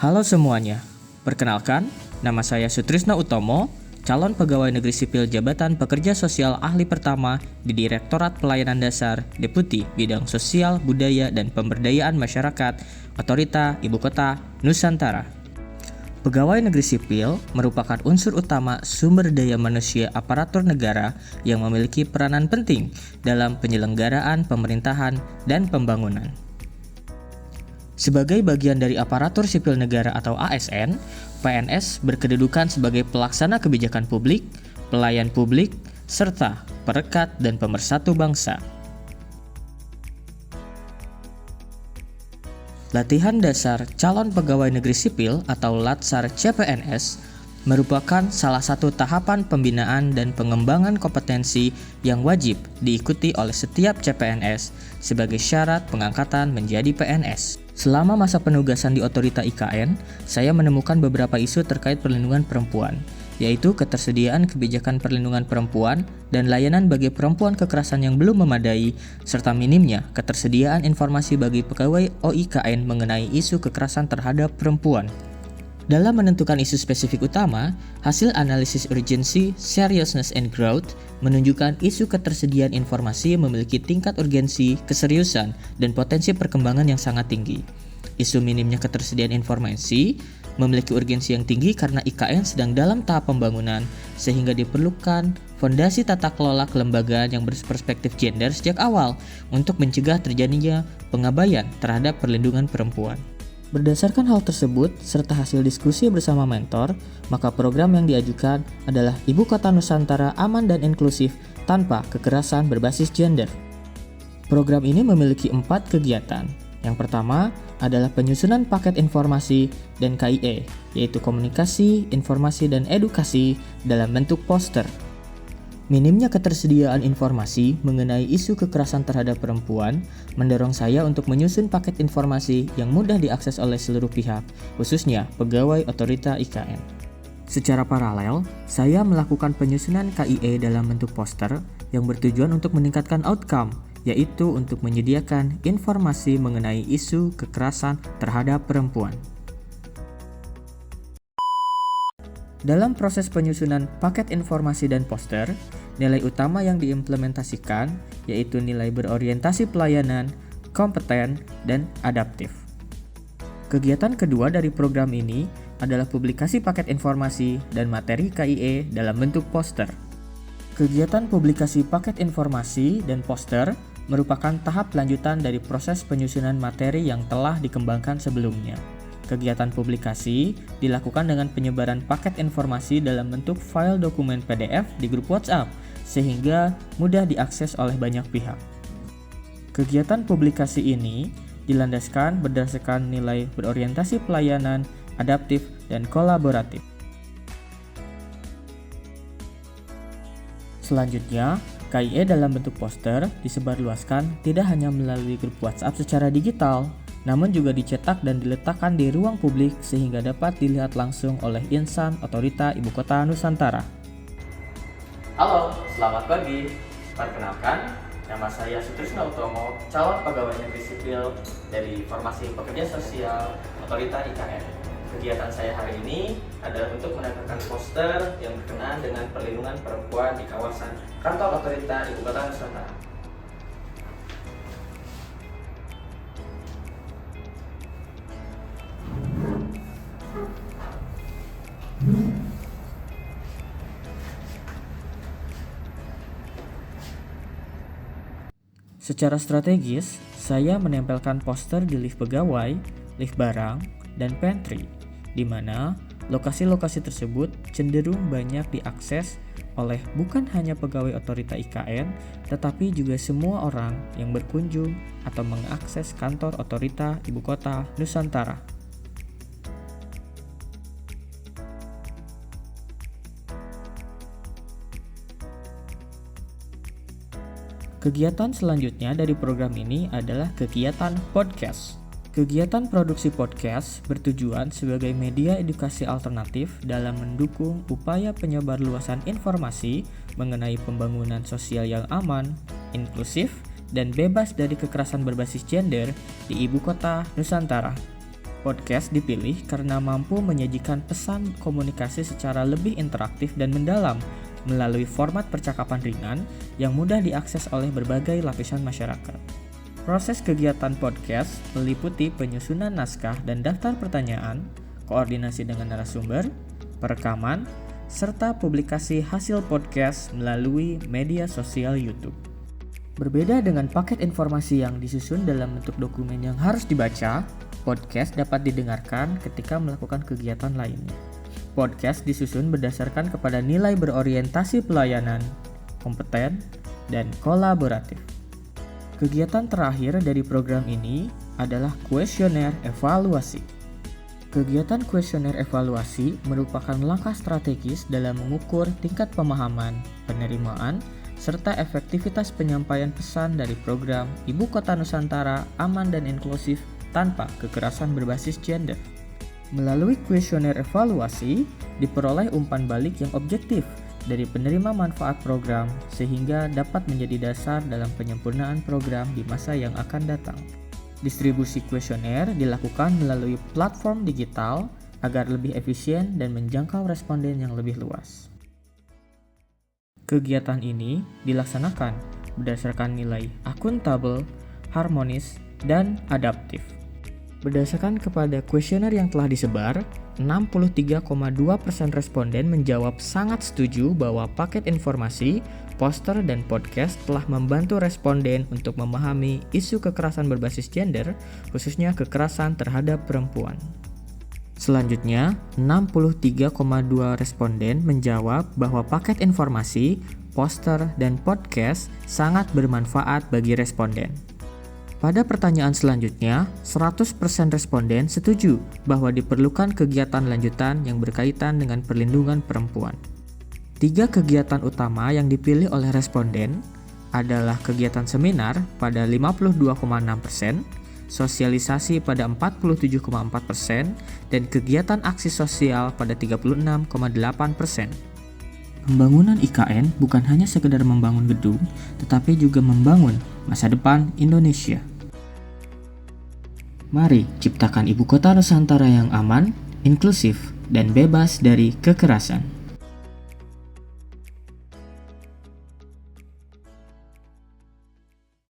Halo semuanya, perkenalkan, nama saya Sutrisno Utomo, calon pegawai negeri sipil Jabatan Pekerja Sosial Ahli Pertama di Direktorat Pelayanan Dasar, Deputi Bidang Sosial, Budaya, dan Pemberdayaan Masyarakat, Otorita Ibu Kota Nusantara. Pegawai negeri sipil merupakan unsur utama sumber daya manusia aparatur negara yang memiliki peranan penting dalam penyelenggaraan pemerintahan dan pembangunan. Sebagai bagian dari aparatur sipil negara atau ASN, PNS berkedudukan sebagai pelaksana kebijakan publik, pelayan publik, serta perekat dan pemersatu bangsa. Latihan dasar calon pegawai negeri sipil atau Latsar CPNS merupakan salah satu tahapan pembinaan dan pengembangan kompetensi yang wajib diikuti oleh setiap CPNS sebagai syarat pengangkatan menjadi PNS. Selama masa penugasan di Otorita IKN, saya menemukan beberapa isu terkait perlindungan perempuan, yaitu ketersediaan kebijakan perlindungan perempuan dan layanan bagi perempuan kekerasan yang belum memadai, serta minimnya ketersediaan informasi bagi pegawai OIKN mengenai isu kekerasan terhadap perempuan. Dalam menentukan isu spesifik utama, hasil analisis urgency, seriousness, and growth menunjukkan isu ketersediaan informasi memiliki tingkat urgensi, keseriusan, dan potensi perkembangan yang sangat tinggi. Isu minimnya ketersediaan informasi memiliki urgensi yang tinggi karena IKN sedang dalam tahap pembangunan, sehingga diperlukan fondasi tata kelola kelembagaan yang berperspektif gender sejak awal untuk mencegah terjadinya pengabaian terhadap perlindungan perempuan. Berdasarkan hal tersebut, serta hasil diskusi bersama mentor, maka program yang diajukan adalah Ibu Kota Nusantara Aman dan Inklusif Tanpa Kekerasan Berbasis Gender. Program ini memiliki 4 kegiatan. Yang pertama adalah penyusunan paket informasi dan KIE, yaitu komunikasi, informasi, dan edukasi dalam bentuk poster. Minimnya ketersediaan informasi mengenai isu kekerasan terhadap perempuan mendorong saya untuk menyusun paket informasi yang mudah diakses oleh seluruh pihak, khususnya pegawai Otorita IKN. Secara paralel, saya melakukan penyusunan KIE dalam bentuk poster yang bertujuan untuk meningkatkan outcome, yaitu untuk menyediakan informasi mengenai isu kekerasan terhadap perempuan. Dalam proses penyusunan paket informasi dan poster, nilai utama yang diimplementasikan yaitu nilai berorientasi pelayanan, kompeten, dan adaptif. Kegiatan kedua dari program ini adalah publikasi paket informasi dan materi KIE dalam bentuk poster. Kegiatan publikasi paket informasi dan poster merupakan tahap lanjutan dari proses penyusunan materi yang telah dikembangkan sebelumnya. Kegiatan publikasi dilakukan dengan penyebaran paket informasi dalam bentuk file dokumen PDF di grup WhatsApp, sehingga mudah diakses oleh banyak pihak. Kegiatan publikasi ini dilandaskan berdasarkan nilai berorientasi pelayanan, adaptif, dan kolaboratif. Selanjutnya, KIE dalam bentuk poster disebarluaskan tidak hanya melalui grup WhatsApp secara digital, namun juga dicetak dan diletakkan di ruang publik sehingga dapat dilihat langsung oleh insan Otorita Ibu Kota Nusantara. Halo, selamat pagi. Perkenalkan, nama saya Sutrisno Utomo, calon pegawai negeri sipil dari Formasi Pekerja Sosial Otorita IKN. Kegiatan saya hari ini adalah untuk menempelkan poster yang berkenaan dengan perlindungan perempuan di kawasan kantor Otorita Ibu Kota Nusantara. Secara strategis, saya menempelkan poster di lift pegawai, lift barang, dan pantry, di mana lokasi-lokasi tersebut cenderung banyak diakses oleh bukan hanya pegawai Otorita IKN, tetapi juga semua orang yang berkunjung atau mengakses kantor Otorita Ibu Kota Nusantara. Kegiatan selanjutnya dari program ini adalah kegiatan podcast. Kegiatan produksi podcast bertujuan sebagai media edukasi alternatif dalam mendukung upaya penyebarluasan informasi mengenai pembangunan sosial yang aman, inklusif, dan bebas dari kekerasan berbasis gender di Ibu Kota Nusantara. Podcast dipilih karena mampu menyajikan pesan komunikasi secara lebih interaktif dan mendalam melalui format percakapan ringan yang mudah diakses oleh berbagai lapisan masyarakat. Proses kegiatan podcast meliputi penyusunan naskah dan daftar pertanyaan, koordinasi dengan narasumber, perekaman, serta publikasi hasil podcast melalui media sosial YouTube. Berbeda dengan paket informasi yang disusun dalam bentuk dokumen yang harus dibaca, podcast dapat didengarkan ketika melakukan kegiatan lainnya. Podcast disusun berdasarkan kepada nilai berorientasi pelayanan, kompeten, dan kolaboratif. Kegiatan terakhir dari program ini adalah kuesioner evaluasi. Kegiatan kuesioner evaluasi merupakan langkah strategis dalam mengukur tingkat pemahaman, penerimaan, serta efektivitas penyampaian pesan dari program Ibu Kota Nusantara Aman dan Inklusif tanpa kekerasan berbasis gender. Melalui kuesioner evaluasi, diperoleh umpan balik yang objektif dari penerima manfaat program sehingga dapat menjadi dasar dalam penyempurnaan program di masa yang akan datang. Distribusi kuesioner dilakukan melalui platform digital agar lebih efisien dan menjangkau responden yang lebih luas. Kegiatan ini dilaksanakan berdasarkan nilai akuntabel, harmonis, dan adaptif. Berdasarkan kepada kuesioner yang telah disebar, 63,2% responden menjawab sangat setuju bahwa paket informasi, poster, dan podcast telah membantu responden untuk memahami isu kekerasan berbasis gender, khususnya kekerasan terhadap perempuan. Selanjutnya, 63,2% responden menjawab bahwa paket informasi, poster, dan podcast sangat bermanfaat bagi responden. Pada pertanyaan selanjutnya, 100% responden setuju bahwa diperlukan kegiatan lanjutan yang berkaitan dengan perlindungan perempuan. 3 kegiatan utama yang dipilih oleh responden adalah kegiatan seminar pada 52,6%, sosialisasi pada 47,4%, dan kegiatan aksi sosial pada 36,8%. Pembangunan IKN bukan hanya sekedar membangun gedung, tetapi juga membangun masa depan Indonesia. Mari ciptakan ibu kota Nusantara yang aman, inklusif, dan bebas dari kekerasan.